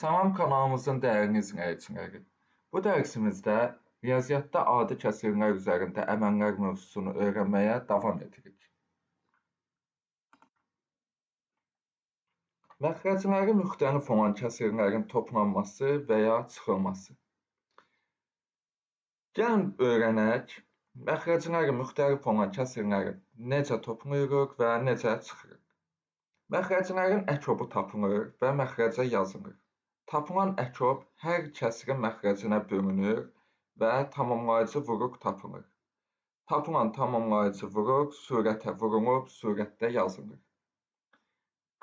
Salam kanalımızın dəyərli izləyiciləri. Bu dərsimizdə riyaziyyatda adi kəsrlər üzərində əməllər mövzusunu öyrənməyə davam edirik. Məxrəcləri müxtəlif olan kəsrlərin toplanması və ya çıxılması. Gəlin öyrənək, məxrəcləri müxtəlif olan kəsrləri necə toplayırıq və necə çıxırıq. Məxrəclərin əkobu tapılır və məxrəcə yazılır. Tapılan əkob hər kəsrin məxrəcinə bölünür və tamamlayıcı vuruq tapılır. Tapılan tamamlayıcı vuruq surətə vurulub surətdə yazılır.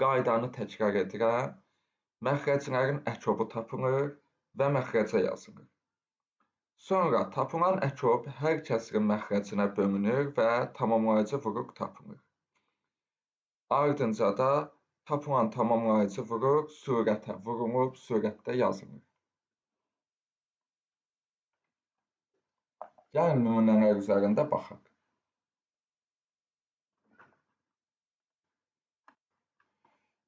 Qaydanı təkrar edirəm. Məxrəclərin əkobu tapılır və məxrəcə yazılır. Sonra tapılan əkob hər kəsrin məxrəcinə bölünür və tamamlayıcı vuruq tapılır. Ardınca da tapılan tamamlayıcı vuruq surətə vurulub surətdə yazılır. Gəlin nümunələr üzərində baxaq.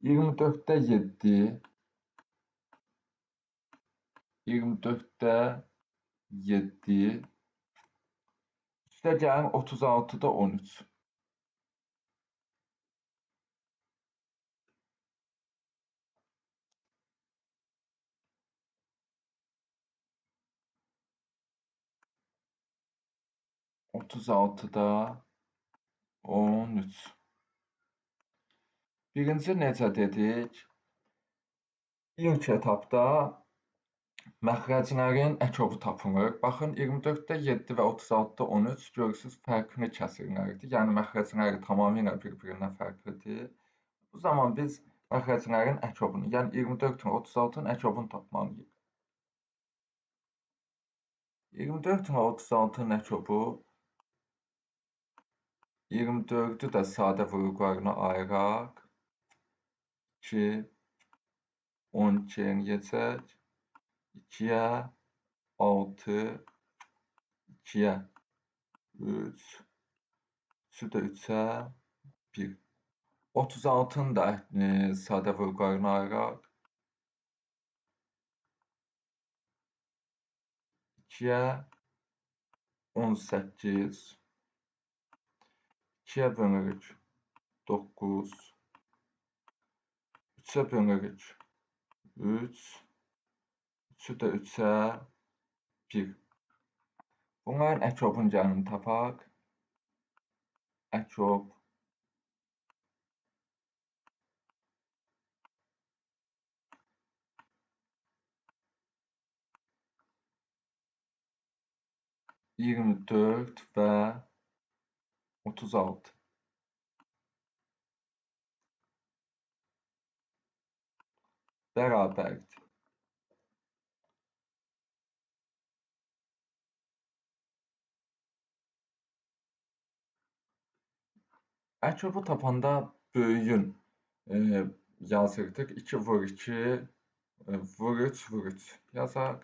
İyirmi dörddə 7, üstə gəlin 36-da 13. Birinci necə dedik? İlk etapda məxrəclərin əkobu tapılır. Baxın, 24-də 7 və 36-da 13 görürsünüz fərqli kəsrlərdir. Yəni məxrəcləri tamamilə bir-birindən fərqlidir. Bu zaman biz məxrəclərin əkobunu, yəni 24 və 36-nın əkobunu tapmalıyıq. 24 və 36-nın əkobu 24-ü də sadə vuruqlarına ayıraq. 2, 12 eləyəcək. 2-yə 6, 2-yə 3, 3-ü də 3-ə 1. 36-nı da sadə vuruqlarına ayıraq. 2-yə 18, 2-yə bölürük 9, 3-ə bölürük 3, 3-ü də 3-ə 1. Bunların əkobun gəlin tapaq. Əkob 24 və 36. Bərabərdir. Əkobu tapanda böyüyün yazırdıq. 2 vur 2, vur 3, vur 3 yazaq.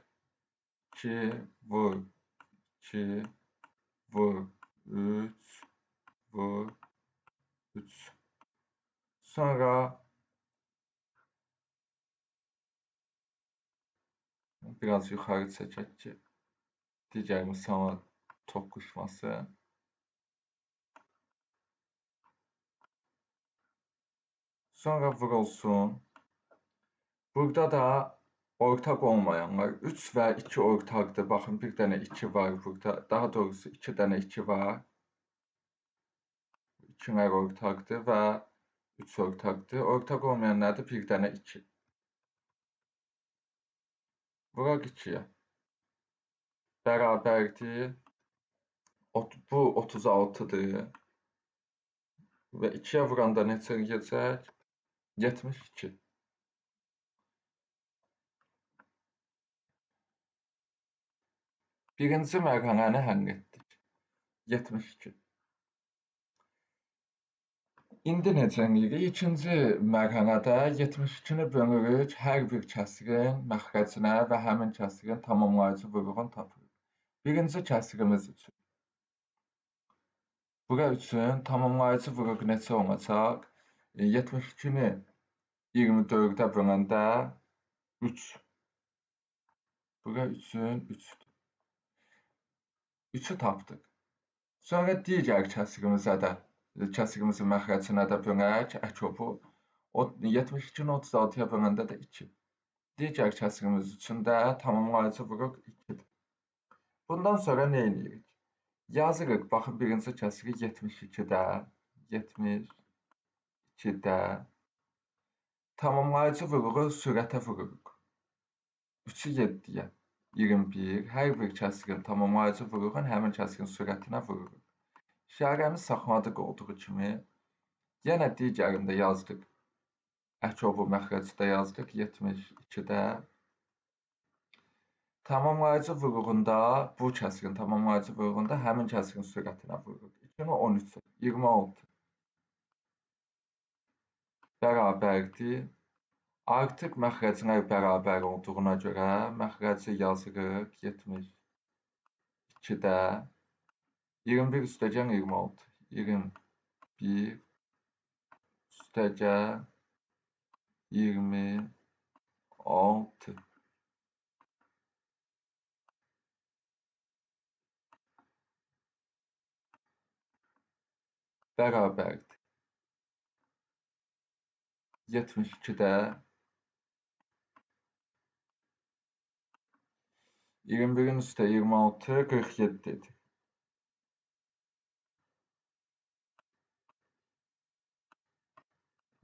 2 vur 2, vur 3, vur 3. Sonra biraz yuxarı çəkək ki, digər misala toqquşmasın. Sonra vurulsun. Burada da ortaq olmayanlar 3 və 2 ortaqdır. Baxın, bir dənə 2 var burada. Daha doğrusu 2 dənə 2 var. 2-lər ortaqdır və 3 ortaqdır. Ortaq olmayan nədir? Bir dənə 2. Vuraq 2-yə. Bərabərdir. Bu 36-dır. Və 2-yə vuranda neçə eləyəcək? 72. Birinci mərhələni həll etdik. 72. İndi necə eləyirik? İkinci mərhələdə 72-ni bölürük hər bir kəsrin məxrəcinə və həmin kəsrin tamamlayıcı vuruğunu tapırıq. Birinci kəsrimiz üçün. Bura üçün tamamlayıcı vuruq neçə olacaq? 72-ni 24-ə böləndə 3. Bura 3'ün 3'dür. 3'ü tapdıq. Sonra digər kəsirimizin məxrəcinə də bölək əkobu. 72-ni 36-ya böləndə də 2. Digər kəsirimiz üçün də tamamlayıcı vuruq 2-dir. Bundan sonra nə edirik? Yazırıq, baxın, birinci kəsiri 72-də, 72-də tamamlayıcı vuruğu sürətə vururuq. 3-ü 7-yə, 21. Hər bir kəsirin tamamlayıcı vuruğun həmin kəsirin sürətinə vururuq. İşarəni saxladıq olduğu kimi, yenə digərində yazdıq. Əkobu məxrəcdə yazdıq 72-də. Tamamlayıcı vuruğunda, bu kəsirin tamamlayıcı vuruğunda həmin kəsirin sürətinə vururuq. 2-ni 13, 26 bərabərdir. Artıq məxrəclər bərabər olduğuna görə məxrəci yazırıq 72-də. 21 üstəgən 26, 21 üstəgən 26 bərabərdir. 72-də 21-in üstə 26, 47-dir.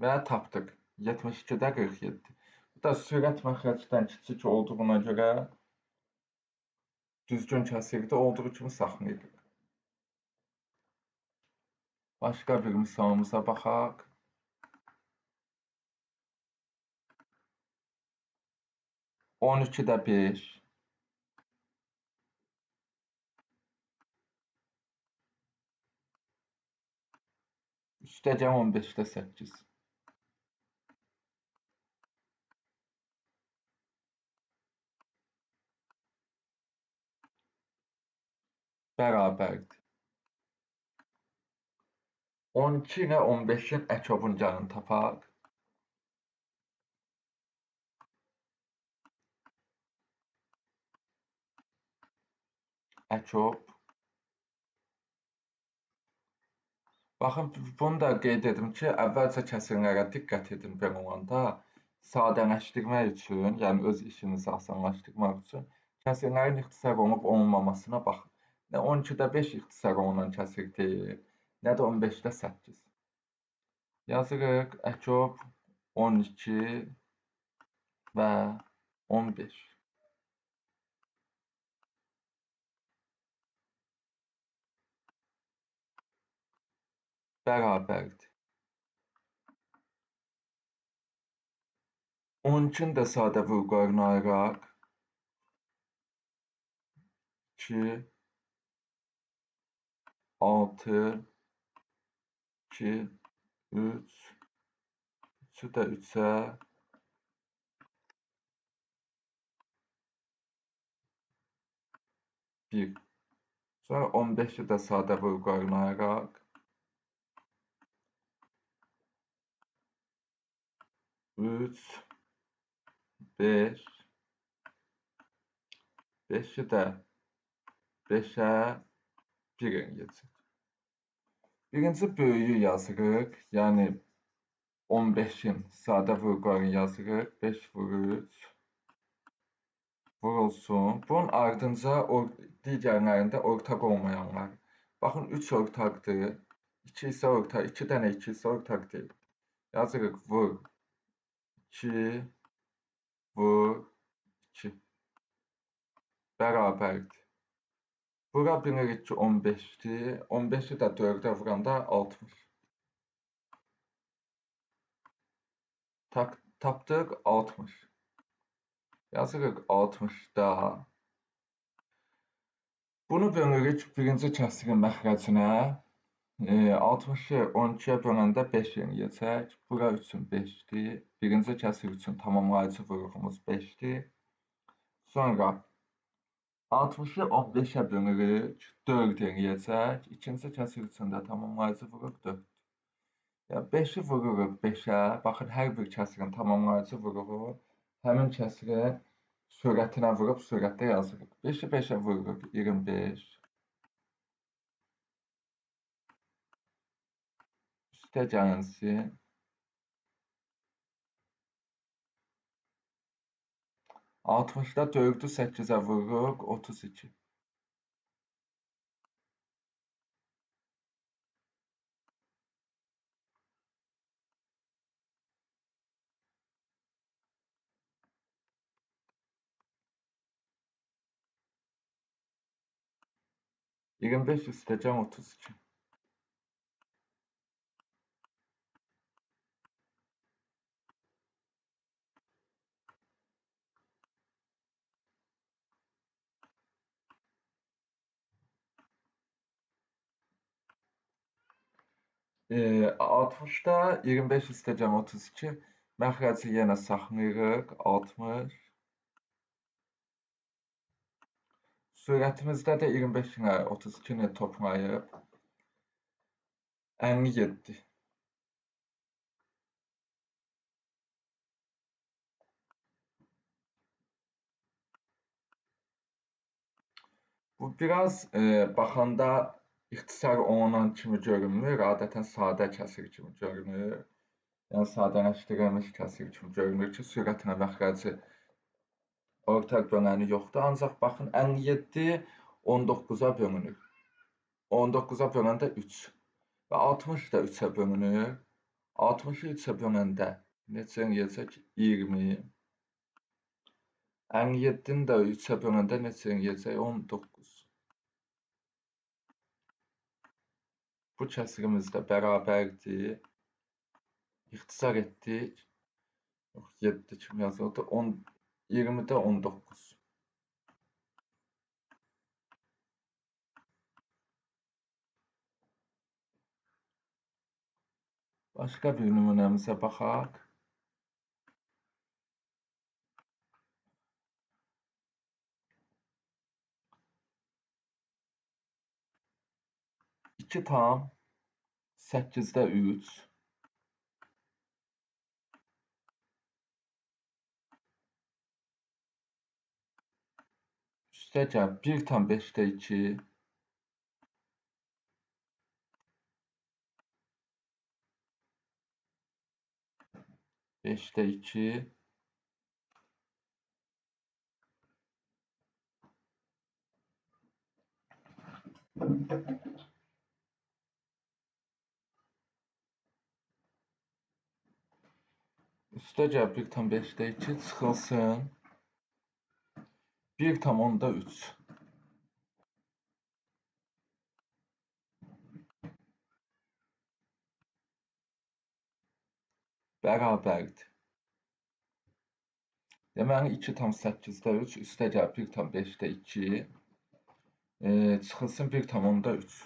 Və tapdıq. 72-də 47. Bu da sürət məxrəcdən kiçik olduğuna görə düzgün kəsirdə olduğu kimi saxlayırıq. Başqa bir misalımıza baxaq. 12-də 5. Üstəgən 15-də 8. Bərabərdir. 12 ilə 15-in əkobuncağını tapaq. Əkob. Baxın, bunu da qeyd edim ki, əvvəlcə kəsirlərə diqqət edin belə olanda. Sadələşdirmək üçün, yəni öz işinizi asanlaşdırmaq üçün kəsirlərin ixtisar olunub olunmamasına baxın. Nə 12-də 5 ixtisar olunan kəsir deyil, nə də 15-də 8. Yazırıq, əkob 12 və 15. Bərabərdir. 12-ni də sadə vurğularına ayıraq. 2, 6, 2, 3, 3-ü də 3-ə, 1. Sonra 15-i də sadə vurğularına ayıraq. 3, 5, 5-i də 5-ə 1 eləyəcək. Birinci böyüyü yazırıq, yəni 15-in sadə vurğularını yazırıq. 5 vur 3 vurulsun. Bunun ardınca digərlərində ortaq olmayanlar. Baxın, 3 ortaqdır, 2 isə ortaq, 2 dənə 2 isə ortaq deyil. Yazırıq, vur 2, vur 2. Bərabərdir. Bura bilirik ki, 15-dir. 15-i də 4-ə vuranda 60. Tapdıq 60. Yazırıq 60-da. Bunu bölürük birinci kəsirin məxrəcinə. 60-ı 12-yə böləndə 5 eləyəcək. Bura üçün 5-dir. Birinci kəsir üçün tamamlayıcı vuruğumuz 5-dir. Sonra 60-ı 15-ə bölürük, 4 eləyəcək. İkinci kəsir üçün də tamamlayıcı vuruq 4-dür. 5-i vururuq 5-ə. Baxın, hər bir kəsirin tamamlayıcı vuruğu Həmin kəsirin sürətinə vurub sürətdə yazırıq. 5-i 5-ə vururuq 25. Üstə gəlsin. 60-da 4-ü 8-ə vururuq 32. 25 üstə cəm 32. E, 60-da 25 üstə cəm 32. Məxrəci yenə saxlayırıq 60. Sürətimizdə də 25 ilə 32-ni toplayıb 57. Bu biraz baxanda ixtisar olunan kimi görünmür, adətən sadə kəsir kimi görünür. Yəni sadələşdirilmiş kəsir kimi görünür ki, sürətlə məxrəci ortaq böləni yoxdur. Ancaq baxın 57 19-a bölünür. 19-a böləndə 3 və 60 da 3-ə bölünür. 60-ı 3-ə böləndə neçə eləyəcək? 20. 57-ni də 3-ə böləndə neçə eləyəcək? 19. Bu kəsirimiz də bərabərdir. İxtisar etdik. 7 kimi yazıldı. 20-də 19. Başqa bir nümunəmizə baxaq. İki tam 8-də 3. Üstə gəl 1 tam 5-də 2. 5-də 2. Üstə gəl 1 tam 5-də 2 çıxılsın. 1 tam 10-da 3. Bərabərdir. Deməli 2 tam 8-də 3 üstə gəl 1 tam 5-də 2 çıxılsın 1 tam 10-da 3.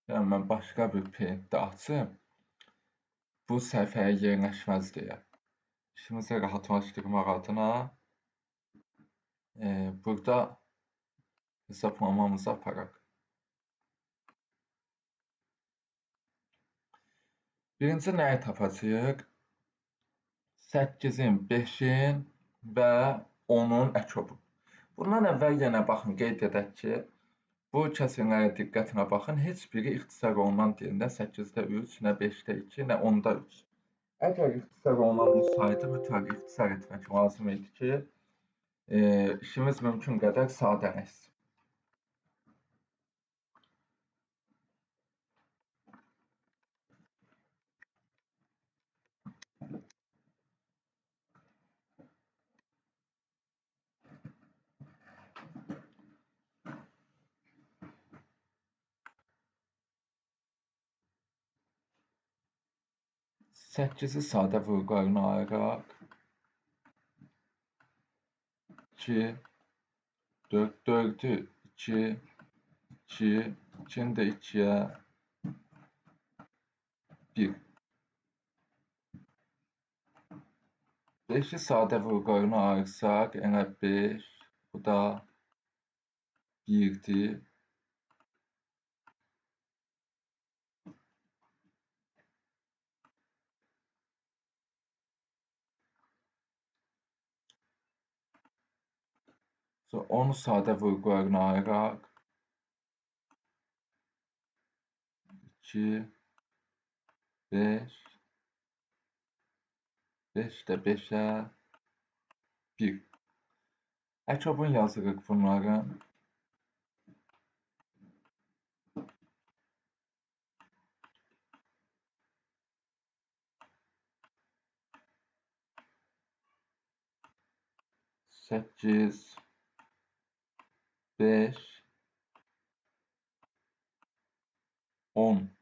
Yəni mən başqa bir paintdə açım. Bu səhifəyə yerləşməz deyə. İşimizi rahatlaşdırmaq adına burada hesablamamızı aparaq. Birinci nəyi tapacağıq? 8-in, 5-in və 10-un əkobu. Bundan əvvəl yenə baxın, qeyd edək ki, bu kəsrlərə diqqətlə baxın, heç biri ixtisar olunan deyil. Nə 8-də 3, nə 5-də 2, nə 10-da 3. Əgər ixtisar olunan olsaydı, mütləq ixtisar etmək lazım idi ki, işimiz mümkün qədər sadələşsin. Səkizi sadə vurğularına ayıraq. 2, 4, 4-ü 2, 2, 2-ni də 2-yə 1. 5'i sadə vurğularına ayırsaq, yenə 5, bu da 1'dir. Sonra 10'u sadə vurğularına ayıraq. 2, 5, 5 də 5'ə 1. Əkobun yazırıq bunların. Səkkiz, 5, 10.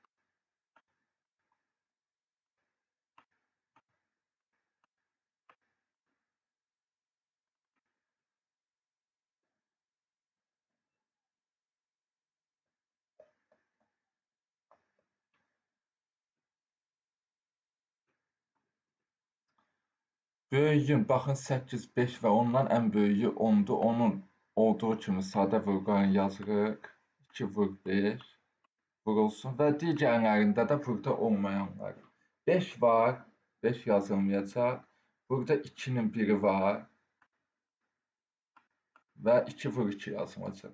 Böyüyün, baxın 8, 5 və ondan ən böyüyü 10'dur. Onun olduğu kimi sadə vurğularını yazırıq. 2 vur 5 vurulsun və digərlərində də burada olmayanlar. 5 var, 5 yazılmayacaq. Burada 2'nin biri var və 2 vur 2 yazılacaq.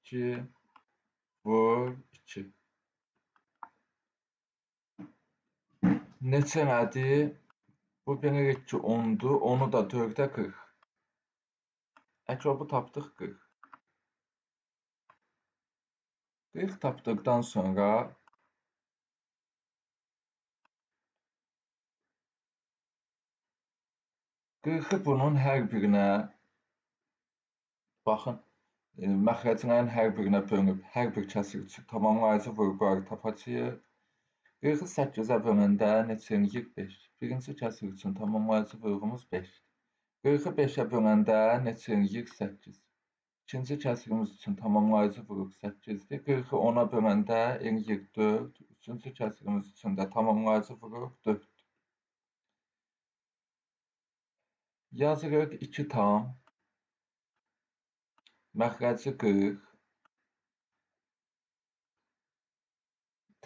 2 vur 2. Neçə nədir? Bu bilirik ki 10'dur. 10'u da 4'ə 40. Əkobu tapdıq 40. 40 tapdıqdan sonra bunun hər birinə baxın, məxrəclərin hər birinə bölünüb hər bir kəsir üçün tamamlayıcı vurğuları tapacağıq. 40'ı 8'ə böləndə neçə eləyir? 5. Birinci kəsir üçün tamamlayıcı vurğumuz 5'dir. 40'ı 5'ə böləndə neçə eləyir? 8. İkinci kəsirimiz üçün tamamlayıcı vurğu 8'dir. 40'ı 10'a böləndə eləyir 4. Üçüncü kəsirimiz üçün də tamamlayıcı vurğu 4'dür. Yazırıq 2 tam, məxrəci 40,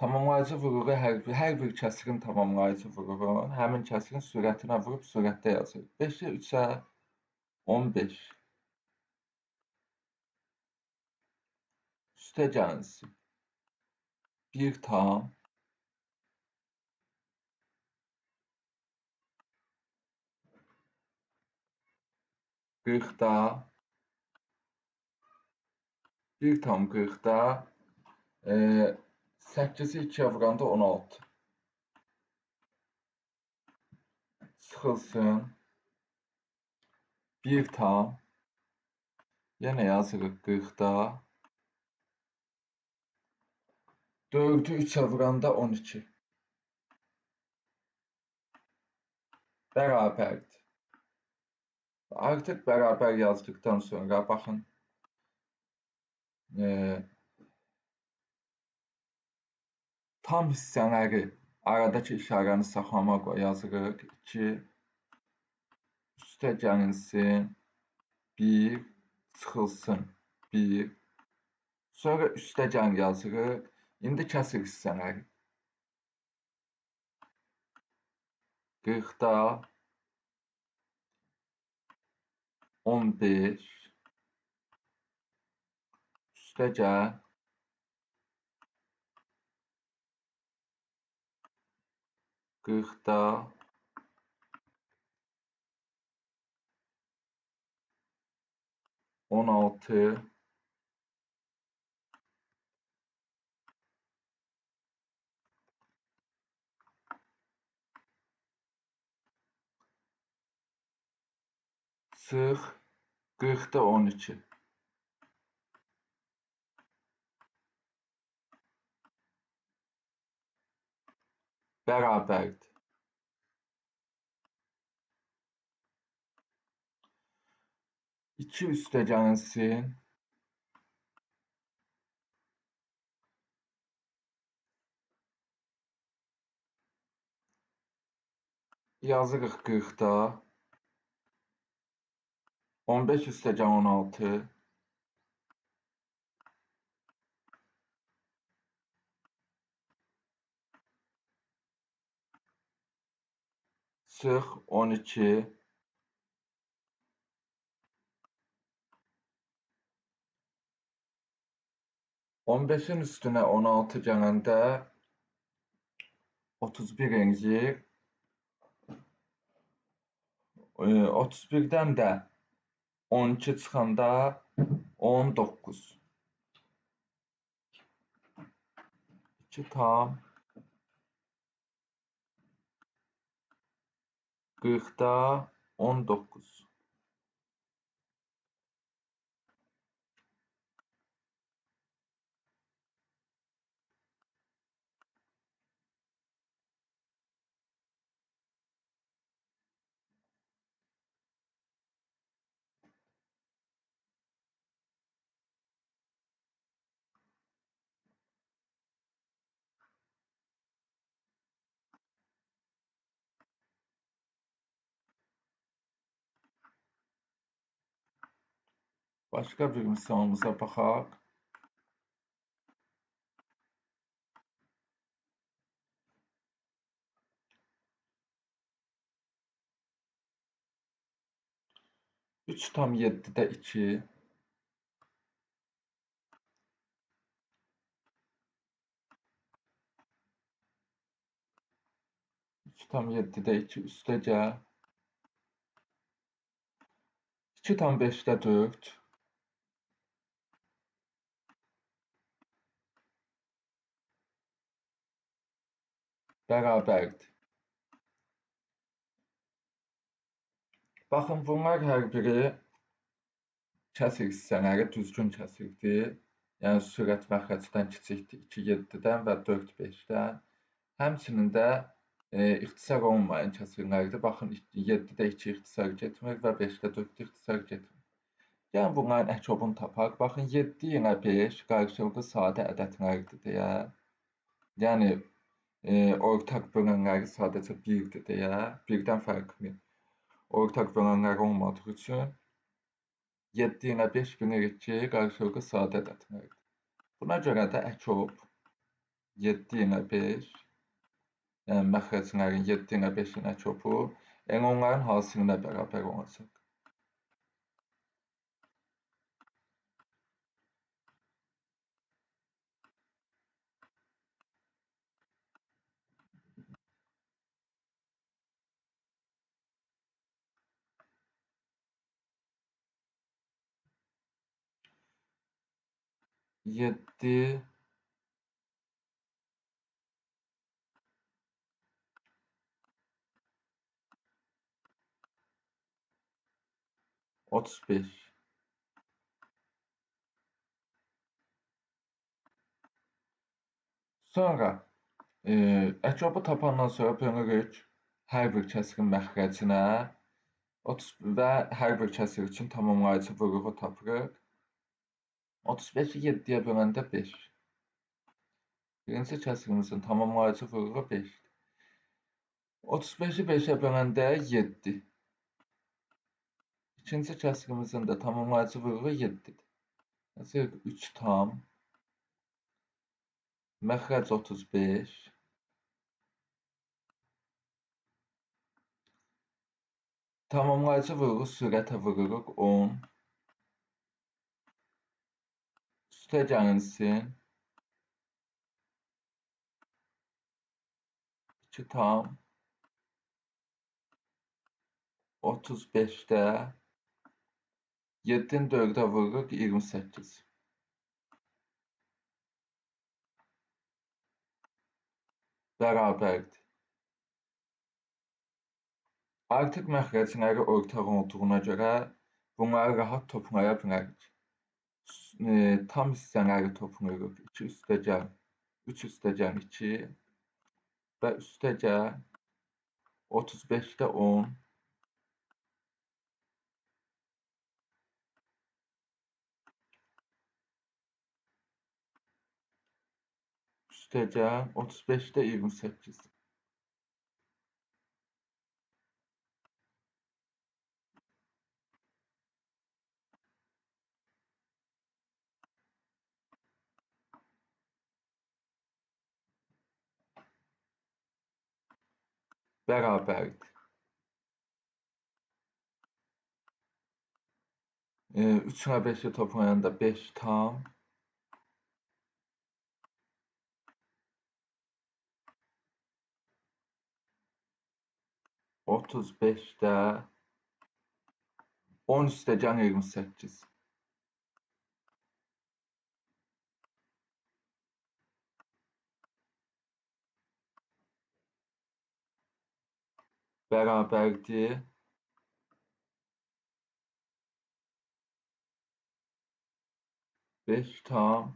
tamamlayıcı vurğu hər bir kəsirin tamamlayıcı vurğu, həmin kəsirin sürətinə vurub sürətdə yazırıq. 5'i 3'ə 15. Üstəgəlisi 1 tam, 40'da 1 tam 40'da 8'i 2'yə vuranda 16. Çıxılsın. 1 tam. Yenə yazırıq 40'da. 4'ü 3'ə vuranda 12. Bərabərdir. Artıq bərabər yazdıqdan sonra baxın. Tam hissələri aradakı işarəni saxlamaqla yazırıq. 2 üstə gəlinsin 1 çıxılsın 1. Sonra üstə gəlin yazırıq. İndi kəsir hissələri. 40'da 15 üstə gəl 40'da 16 çıx 40'da 12. Bərabərdir. 2 üstə gəlinsin Yazırıq 40-da 15 üstəgən 16 çıx 12 15-in üstünə 16 gələndə 31 incir, 31-dən də 12 çıxanda 19. 2 tam 40-da 19. Başqa bir misalımıza baxaq. 3 tam 7-də 2 3 tam 7-də 2 üstəgəl 2 tam 5-də 4 bərabərdir. Baxın, bunlar hər biri kəsir hissələri düzgün kəsirdir. Yəni sürət məxrəcdən kiçikdir 2 7-dən və 4 5-dən. Həmçinin də ixtisar olmayan kəsirlərdir. Baxın, 7-də 2 ixtisar getmir və 5-də 4 ixtisar getmir. Yəni bunların əkobunu tapaq. Baxın, 7 ilə 5 qarşılıqlı sadə ədədlərdir deyə. Yəni ortaq bölənləri sadəcə 1-dir deyə, 1-dən fərqli ortaq bölənləri olmadığı üçün 7 ilə 5 bilirik ki, qarşılıqlı sadə ədədlərdir. Buna görə də əkob 7 ilə 5, yəni məxrəclərin 7 ilə 5-in əkobu elə onların hasilinə bərabər olacaq. Yeddi 35. Sonra əkobu tapandan sonra bölürük hər bir kəsirin məxrəcinə və hər bir kəsir üçün tamamlayıcı vuruğu tapırıq. 35-i 7-yə böləndə 5. Birinci kəsirimizin tamamlayıcı vuruğu 5-dir. 35-i 5-ə böləndə 7. İkinci kəsirimizin də tamamlayıcı vuruğu 7-dir. Yazırıq 3 tam məxrəc 35 tamamlayıcı vuruğu sürətə vururuq 10 üstə gəlinsin 2 tam 35-də 7-ni 4-ə vururuq 28. Bərabərdir. Artıq məxrəcləri ortaq olduğuna görə bunları rahat toplaya bilərik. Tam hissələri toplayırıq. 2 üstəgəl 3 üstəgəl 2 və üstəgəl 35-də 10 üstəgəl 35-də 28. bərabərdir. 3-lə 5-i toplayanda 5 tam. 35-də 10 üstəgən 28. Bərabərdir. 5 tam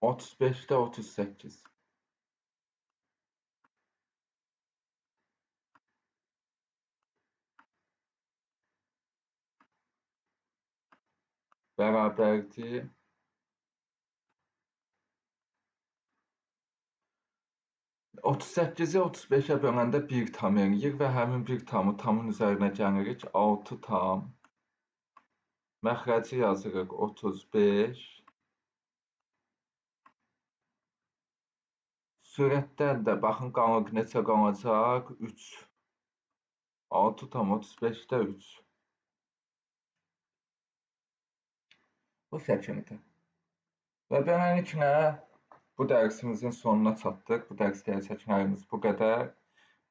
35-də 38. Bərabərdir. 38-i 35-ə böləndə 1 tam eləyir və həmin 1 tamı tamın üzərinə gəlirik 6 tam. Məxrəci yazırıq 35. Sürətdən də baxın qalıq necə qalacaq? 3. 6 tam 35-də 3. Bu şəkildə. Və beləliklə bu dərsimizin sonuna çatdıq. Bu dərsdə çəkənlərimiz bu qədər.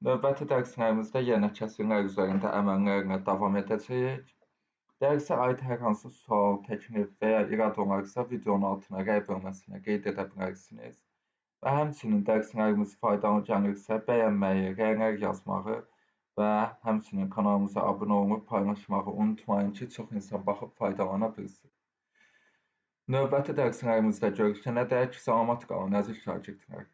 Növbəti dərslərimizdə yenə kəsrlər üzərində əməllərlə davam edəcəyik. Dərsə aid hər hansı sual, təklif və ya irad olarsa videonun altına rəy bölməsinə qeyd edə bilərsiniz. Və həmçinin dərslərimiz faydalı gəlirsə bəyənməyi, rəylər yazmağı və həmçinin kanalımıza abunə olub paylaşmağı unutmayın ki, çox insan baxıb faydalana bilsin. Növbəti dərslərimizdə görüşənədək salamat qalın əziz şagirdlər.